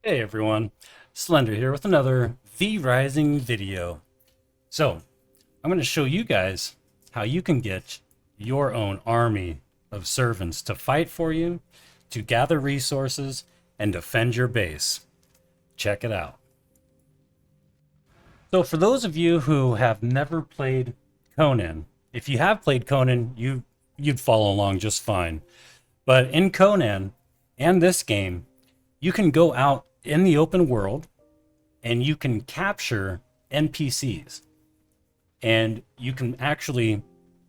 Hey everyone, Slender here with another V Rising video. So, I'm going to show you guys how you can get your own army of servants to fight for you, to gather resources, and defend your base. Check it out. So, for those of you who have never played Conan, if you have played Conan, you'd follow along just fine. But in Conan and this game, you can go out in the open world and you can capture NPCs and you can actually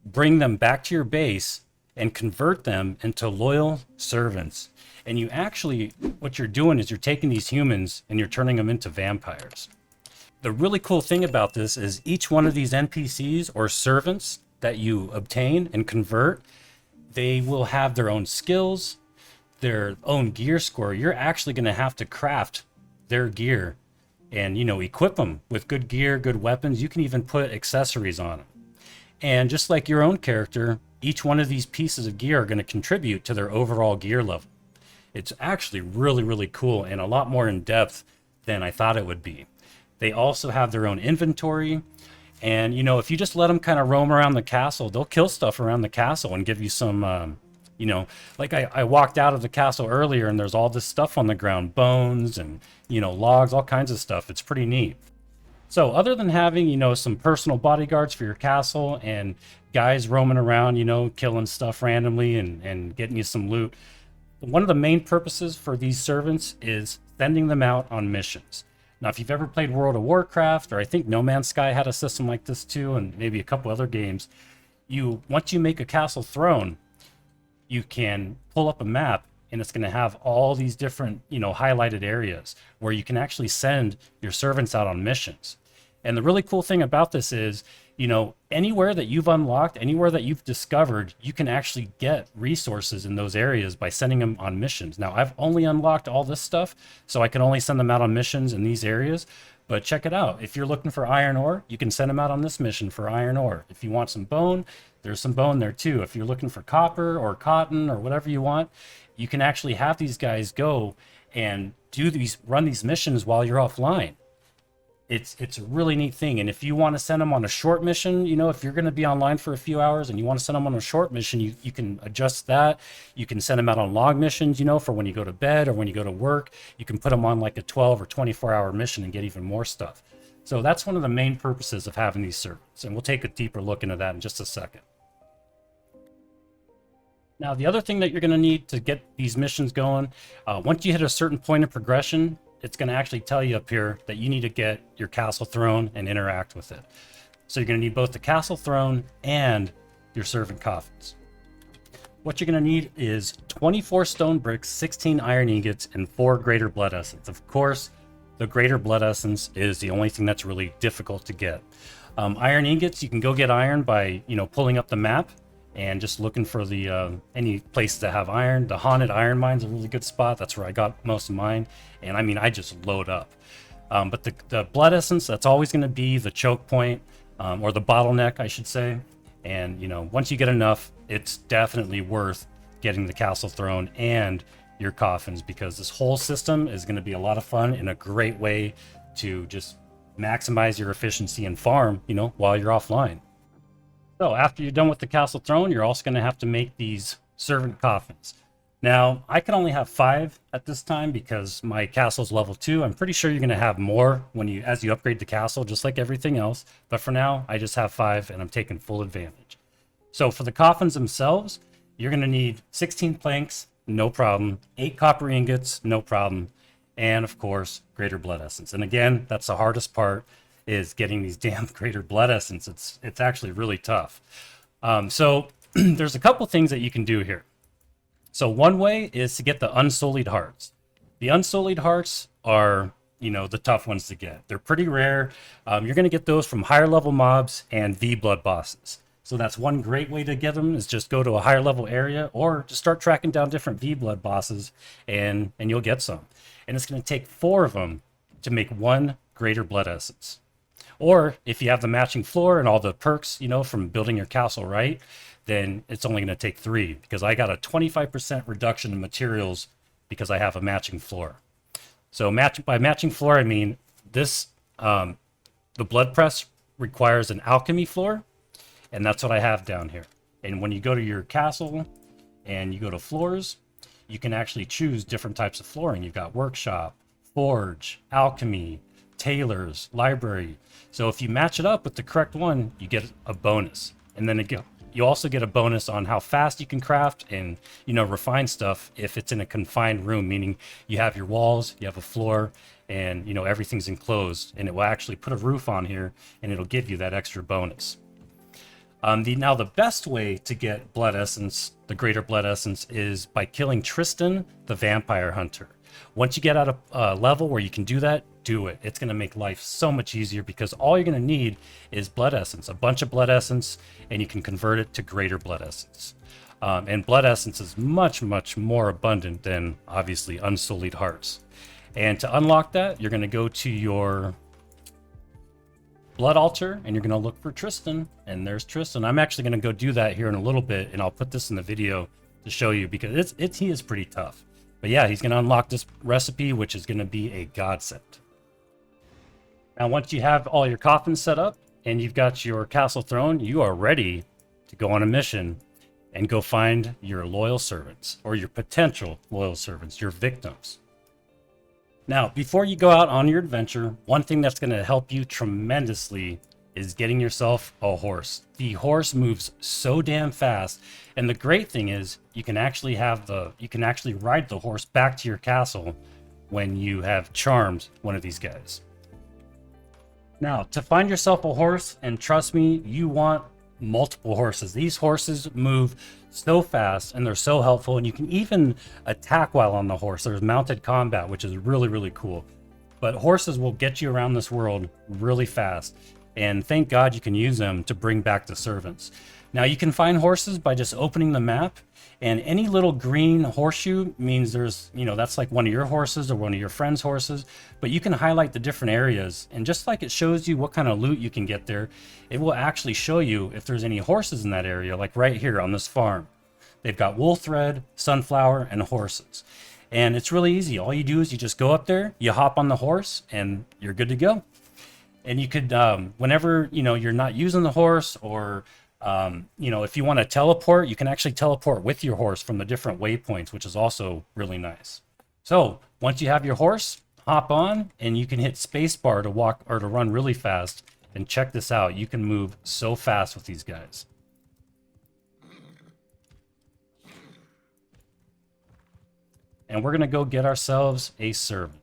bring them back to your base and convert them into loyal servants. And you actually, what you're doing is you're taking these humans and you're turning them into vampires. The really cool thing about this is each one of these NPCs or servants that you obtain and convert, they will have their own skills, their own gear score. You're actually going to have to craft their gear and, equip them with good gear, good weapons. You can even put accessories on them. And just like your own character, each one of these pieces of gear are going to contribute to their overall gear level. It's actually really, really cool and a lot more in depth than I thought it would be. They also have their own inventory. And, if you just let them kind of roam around the castle, they'll kill stuff around the castle and give you some, like I walked out of the castle earlier and there's all this stuff on the ground, bones and, logs, all kinds of stuff. It's pretty neat. So other than having, some personal bodyguards for your castle and guys roaming around, killing stuff randomly and getting you some loot, one of the main purposes for these servants is sending them out on missions. Now, if you've ever played World of Warcraft, or I think No Man's Sky had a system like this too, and maybe a couple other games, once you make a castle throne, you can pull up a map and it's going to have all these different, highlighted areas where you can actually send your servants out on missions. And the really cool thing about this is, anywhere that you've unlocked, anywhere that you've discovered, you can actually get resources in those areas by sending them on missions. Now, I've only unlocked all this stuff, so I can only send them out on missions in these areas. But check it out. If you're looking for iron ore, you can send them out on this mission for iron ore. If you want some bone, there's some bone there too. If you're looking for copper or cotton or whatever you want, you can actually have these guys go and run these missions while you're offline. It's a really neat thing. And if you want to send them on a short mission, if you're going to be online for a few hours and you want to send them on a short mission, you can adjust that. You can send them out on long missions, for when you go to bed or when you go to work. You can put them on like a 12 or 24-hour mission and get even more stuff. So that's one of the main purposes of having these servers. And we'll take a deeper look into that in just a second. Now, the other thing that you're going to need to get these missions going, once you hit a certain point of progression, it's going to actually tell you up here that you need to get your castle throne and interact with it. So you're going to need both the castle throne and your servant coffins. What you're going to need is 24 stone bricks, 16 iron ingots, and 4 greater blood essence. Of course, the greater blood essence is the only thing that's really difficult to get. Iron ingots, you can go get iron by, pulling up the map and just looking for the any place that have iron. The haunted iron mine's a really good spot. That's where I got most of mine. And I just load up. But the blood essence, that's always going to be the choke point, or the bottleneck, I should say. And once you get enough, it's definitely worth getting the castle throne and your coffins, because this whole system is going to be a lot of fun and a great way to just maximize your efficiency and farm, while you're offline. So after you're done with the castle throne, you're also going to have to make these servant coffins. Now, I can only have 5 at this time because my castle's level 2. I'm pretty sure you're going to have more as you upgrade the castle, just like everything else. But for now, I just have 5 and I'm taking full advantage. So for the coffins themselves, you're going to need 16 planks, no problem. 8 copper ingots, no problem. And of course, greater blood essence. And again, that's the hardest part, is getting these damn greater blood essence. It's actually really tough. So there's a couple things that you can do here. So one way is to get the unsullied hearts. The unsullied hearts are, the tough ones to get. They're pretty rare. You're going to get those from higher level mobs and V blood bosses. So that's one great way to get them, is just go to a higher level area or just start tracking down different V blood bosses and you'll get some. And it's going to take 4 of them to make 1 greater blood essence. Or if you have the matching floor and all the perks, from building your castle right, then it's only going to take 3, because I got a 25% reduction in materials because I have a matching floor. So by matching floor, I mean this, the blood press requires an alchemy floor, and that's what I have down here. And when you go to your castle and you go to floors, you can actually choose different types of flooring. You've got workshop, forge, alchemy, tailors, library. So if you match it up with the correct one, you get a bonus. And then you also get a bonus on how fast you can craft and, you know, refine stuff if it's in a confined room, meaning you have your walls, you have a floor, and, you know, everything's enclosed. And it will actually put a roof on here, and it'll give you that extra bonus. Now the best way to get blood essence, the greater blood essence, is by killing Tristan, the vampire hunter. Once you get at a level where you can do that, do it. It's going to make life so much easier because all you're going to need is blood essence, a bunch of blood essence, and you can convert it to greater blood essence. And blood essence is much, much more abundant than obviously unsullied hearts. And to unlock that, you're going to go to your blood altar and you're going to look for Tristan, and there's Tristan. I'm actually going to go do that here in a little bit, and I'll put this in the video to show you because he is pretty tough. But yeah, he's going to unlock this recipe, which is going to be a godsend. Now, once you have all your coffins set up and you've got your castle throne, you are ready to go on a mission and go find your loyal servants, or your potential loyal servants, your victims. Now, before you go out on your adventure, one thing that's going to help you tremendously is getting yourself a horse. The horse moves so damn fast, and the great thing is you can actually ride the horse back to your castle when you have charmed one of these guys. Now, to find yourself a horse, and trust me, you want multiple horses. These horses move so fast and they're so helpful, and you can even attack while on the horse. There's mounted combat, which is really, really cool. But horses will get you around this world really fast, and thank God you can use them to bring back the servants. Now, you can find horses by just opening the map, and any little green horseshoe means there's, you know, that's like one of your horses or one of your friend's horses. But you can highlight the different areas, and just like it shows you what kind of loot you can get there, it will actually show you if there's any horses in that area, like right here on this farm. They've got wool thread, sunflower, and horses. And it's really easy. All you do is you just go up there, you hop on the horse, and you're good to go. And you could, whenever, you know, you're not using the horse, or you know, if you want to teleport, you can actually teleport with your horse from the different waypoints, which is also really nice. So once you have your horse, hop on, and you can hit spacebar to walk or to run really fast. And check this out, you can move so fast with these guys. And we're going to go get ourselves a servant.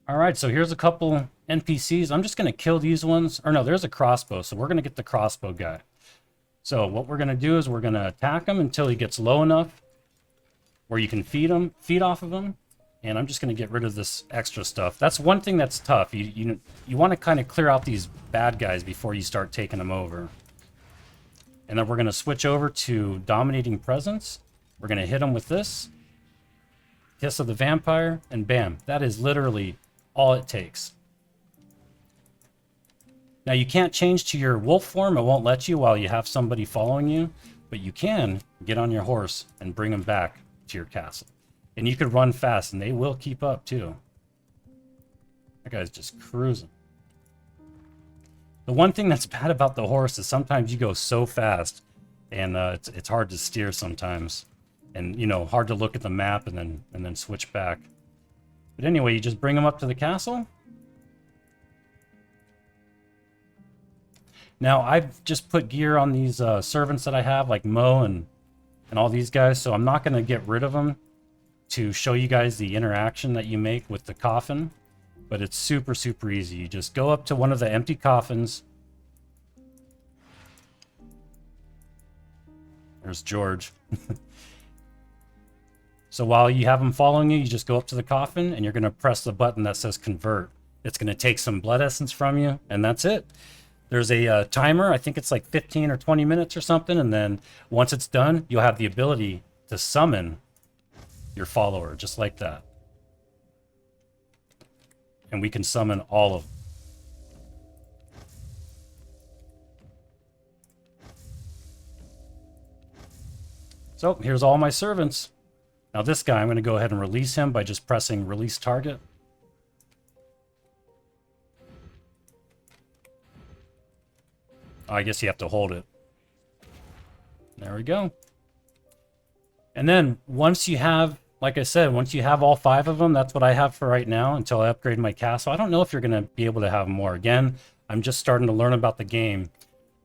All right, so here's a couple NPCs. I'm just going to kill these ones. Or no, there's a crossbow, so we're going to get the crossbow guy. So what we're going to do is we're going to attack him until he gets low enough where you can feed off of him. And I'm just going to get rid of this extra stuff. That's one thing that's tough. You want to kind of clear out these bad guys before you start taking them over. And then we're going to switch over to Dominating Presence. We're going to hit him with this. Kiss of the Vampire, and bam. That is literally all it takes. Now, you can't change to your wolf form. It won't let you while you have somebody following you. But you can get on your horse and bring them back to your castle. And you could run fast, and they will keep up, too. That guy's just cruising. The one thing that's bad about the horse is sometimes you go so fast, and it's hard to steer sometimes. And, you know, hard to look at the map and then switch back. But anyway, you just bring them up to the castle. Now, I've just put gear on these servants that I have, like Mo and all these guys, so I'm not going to get rid of them to show you guys the interaction that you make with the coffin. But it's super, super easy. You just go up to one of the empty coffins. There's George. So while you have them following you, you just go up to the coffin and you're going to press the button that says convert. It's going to take some blood essence from you, and that's it. There's a timer. I think it's like 15 or 20 minutes or something. And then once it's done, you'll have the ability to summon your follower just like that. And we can summon all of them. So here's all my servants. Now this guy, I'm going to go ahead and release him by just pressing release target. Oh, I guess you have to hold it. There we go. And then once you have, like I said, once you have all 5 of them, that's what I have for right now until I upgrade my castle. I don't know if you're going to be able to have more. Again, I'm just starting to learn about the game.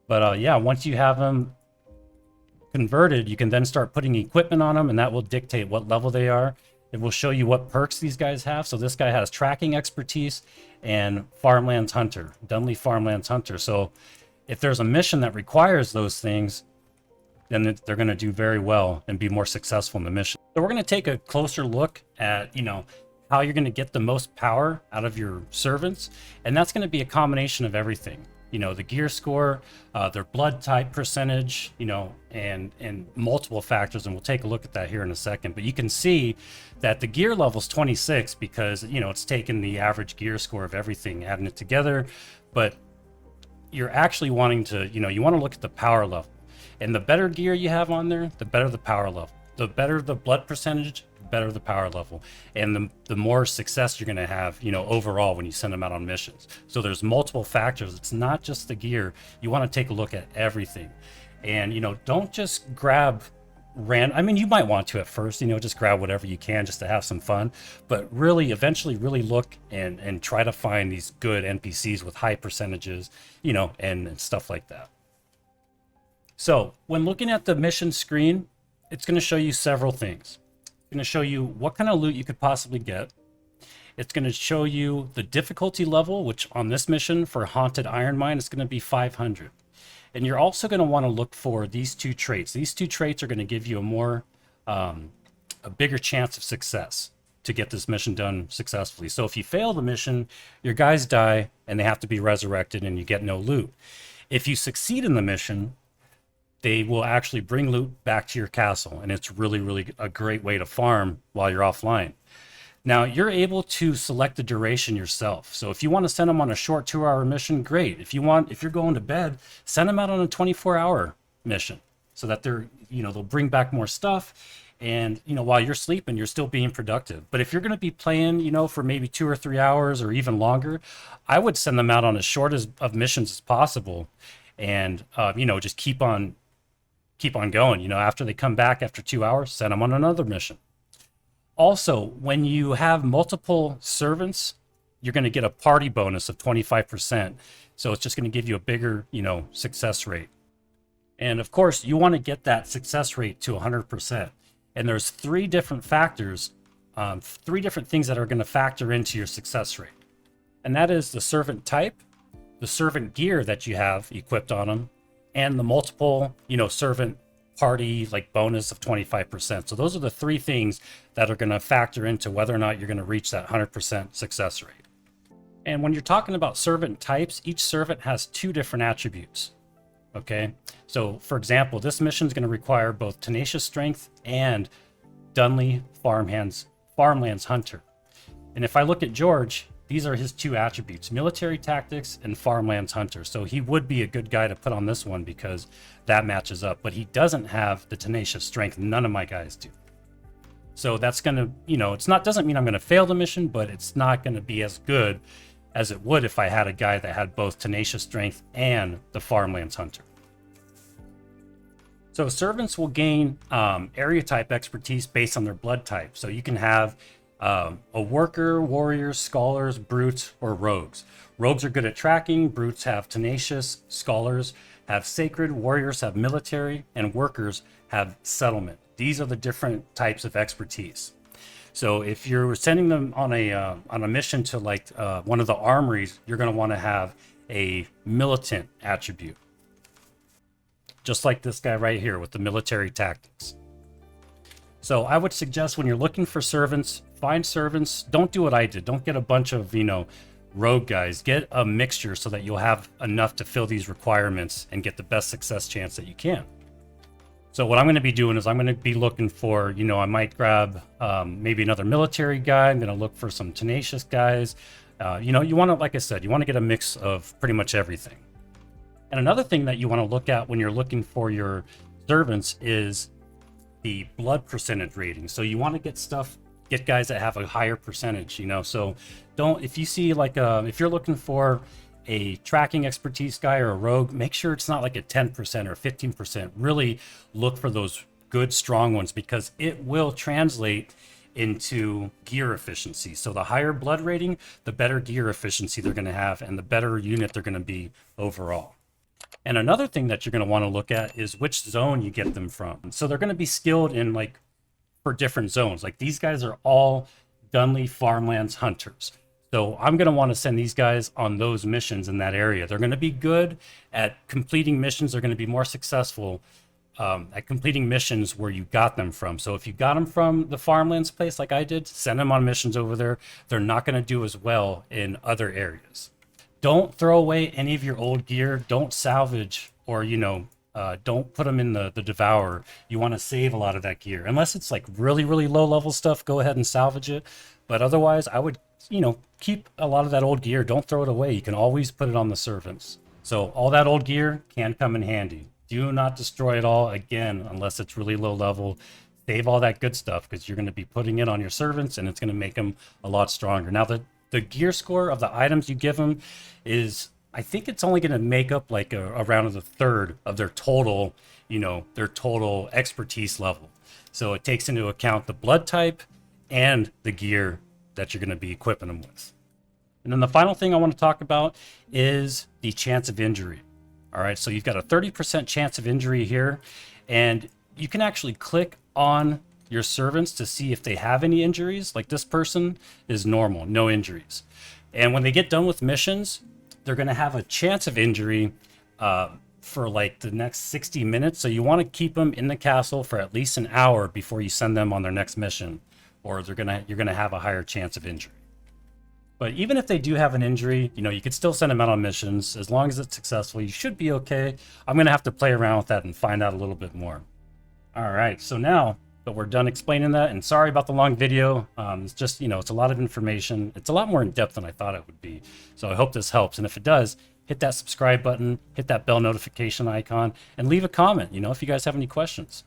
But yeah, once you have them converted, you can then start putting equipment on them, and that will dictate what level they are. It will show you what perks these guys have. So this guy has tracking expertise and Farmlands Hunter, Dunley Farmlands Hunter. So if there's a mission that requires those things, then they're going to do very well and be more successful in the mission. So we're going to take a closer look at, how you're going to get the most power out of your servants. And that's going to be a combination of everything. The gear score, their blood type percentage, and multiple factors. And we'll take a look at that here in a second. But you can see that the gear level's 26 because, it's taken the average gear score of everything, adding it together. But you're actually wanting to, you want to look at the power level. And the better gear you have on there, the better the power level. The better the blood percentage, the better the power level. And the more success you're going to have, overall when you send them out on missions. So there's multiple factors. It's not just the gear. You want to take a look at everything. And, don't just grab you might want to at first, just grab whatever you can just to have some fun. But really, eventually really look and try to find these good NPCs with high percentages, and stuff like that. So when looking at the mission screen, it's going to show you several things. It's going to show you what kind of loot you could possibly get. It's going to show you the difficulty level, which on this mission for Haunted Iron Mine is going to be 500. And you're also going to want to look for these 2 traits. These 2 traits are going to give you a bigger chance of success to get this mission done successfully. So if you fail the mission, your guys die and they have to be resurrected and you get no loot. If you succeed in the mission, they will actually bring loot back to your castle, and it's really, really a great way to farm while you're offline. Now, you're able to select the duration yourself. So if you want to send them on a short 2-hour mission, great. If you're going to bed, send them out on a 24-hour mission so that they'll bring back more stuff. And, while you're sleeping, you're still being productive. But if you're going to be playing, for maybe 2 or 3 hours or even longer, I would send them out on as short of missions as possible. And, just keep on going. After they come back after 2 hours, send them on another mission. Also, when you have multiple servants, you're going to get a party bonus of 25%. So it's just going to give you a bigger, success rate. And of course, you want to get that success rate to 100%. And there's 3 different factors, 3 different things that are going to factor into your success rate. And that is the servant type, the servant gear that you have equipped on them, and the multiple, servant party bonus of 25%. So those are the 3 things that are going to factor into whether or not you're going to reach that 100% success rate. And when you're talking about servant types, each servant has 2 different attributes. Okay, so for example, this mission is going to require both Tenacious Strength and Dunley Farmlands Hunter. And if I look at George, these are his 2 attributes, Military Tactics and Farmlands Hunter. So he would be a good guy to put on this one because that matches up. But he doesn't have the Tenacious Strength. None of my guys do. So that's going to, doesn't mean I'm going to fail the mission, but it's not going to be as good as it would if I had a guy that had both Tenacious Strength and the Farmlands Hunter. So servants will gain area type expertise based on their blood type. So you can have a worker, warriors, scholars, brutes, or rogues. Rogues are good at tracking, brutes have tenacious, scholars have sacred, warriors have military, and workers have settlement. These are the different types of expertise. So if you're sending them on a mission to one of the armories, you're going to want to have a militant attribute. Just like this guy right here with the military tactics. So I would suggest when you're looking for servants, find servants. Don't do what I did. Don't get a bunch of, rogue guys. Get a mixture so that you'll have enough to fill these requirements and get the best success chance that you can. So what I'm going to be doing is I'm going to be looking for, I might grab maybe another military guy. I'm going to look for some tenacious guys. You want to, like I said, you want to get a mix of pretty much everything. And another thing that you want to look at when you're looking for your servants is the blood percentage rating. So you want to get guys that have a higher percentage, you know. So don't, if you see like if you're looking for a tracking expertise guy or a rogue, make sure it's not like a 10% or 15%. Really look for those good strong ones, because it will translate into gear efficiency. So the higher blood rating, the better gear efficiency they're going to have, and the better unit they're going to be overall. And another thing that you're going to want to look at is which zone you get them from. So they're going to be skilled in like for different zones. Like these guys are all Dunley Farmlands hunters. So I'm going to want to send these guys on those missions in that area. They're going to be good at completing missions. They're going to be more successful at completing missions where you got them from. So if you got them from the Farmlands place like I did, send them on missions over there. They're not going to do as well in other areas. Don't throw away any of your old gear. Don't salvage, or, you know, don't put them in the Devourer. You want to save a lot of that gear. Unless it's like really, really low level stuff, go ahead and salvage it. But otherwise, I would, you know, keep a lot of that old gear. Don't throw it away. You can always put it on the servants. So all that old gear can come in handy. Do not destroy it all, again, unless it's really low level. Save all that good stuff, because you're going to be putting it on your servants, and it's going to make them a lot stronger. Now, the gear score of the items you give them is, I think it's only going to make up like around a third of their total, you know, their total expertise level. So it takes into account the blood type and the gear that you're going to be equipping them with. And then the final thing I want to talk about is the chance of injury. All right, so you've got a 30% chance of injury here, and you can actually click on your servants to see if they have any injuries. Like this person is normal, no injuries. And when they get done with missions, they're going to have a chance of injury for like the next 60 minutes. So you want to keep them in the castle for at least an hour before you send them on their next mission, or you're going to have a higher chance of injury. But even if they do have an injury, you know, you could still send them out on missions. As long as it's successful, you should be okay. I'm going to have to play around with that and find out a little bit more. All right, so now that we're done explaining that, and sorry about the long video. It's just, you know, it's a lot of information. It's a lot more in depth than I thought it would be. So I hope this helps. And if it does, hit that subscribe button, hit that bell notification icon, and leave a comment, you know, if you guys have any questions.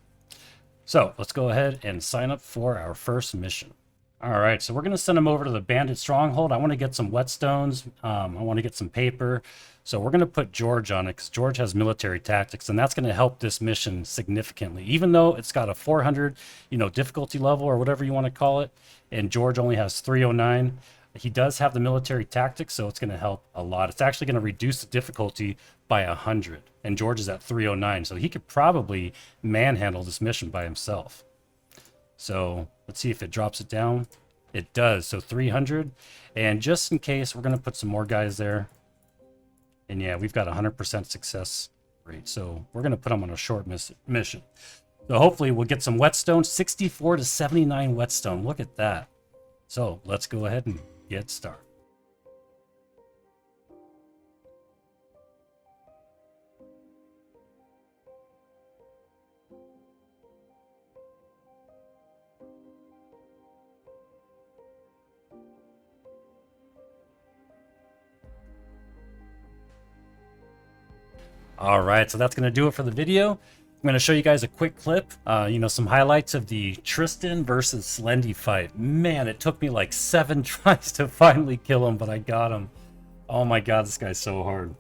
So let's go ahead and sign up for our first mission. All right, so we're going to send them over to the Bandit Stronghold. I want to get some whetstones. I want to get some paper. So we're going to put George on it, because George has military tactics, and that's going to help this mission significantly. Even though it's got a 400, you know, difficulty level or whatever you want to call it, and George only has 309, he does have the military tactics, so it's going to help a lot. It's actually going to reduce the difficulty by 100, and George is at 309, so he could probably manhandle this mission by himself. So let's see if it drops it down. It does. So 300. And just in case, we're going to put some more guys there. And yeah, we've got 100% success rate. So we're going to put them on a short mission. So hopefully we'll get some whetstone. 64 to 79 whetstone. Look at that. So let's go ahead and get started. All right, so that's going to do it for the video. I'm going to show you guys a quick clip, you know, some highlights of the Tristan versus Slendy fight. Man, it took me like 7 tries to finally kill him, but I got him. Oh my god, this guy's so hard.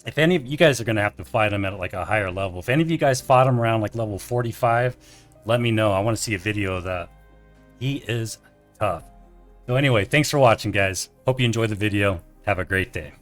If any of you guys are going to have to fight him at like a higher level, if any of you guys fought him around like level 45, let me know. I want to see a video of that. He is tough. So anyway, thanks for watching, guys. Hope you enjoyed the video. Have a great day.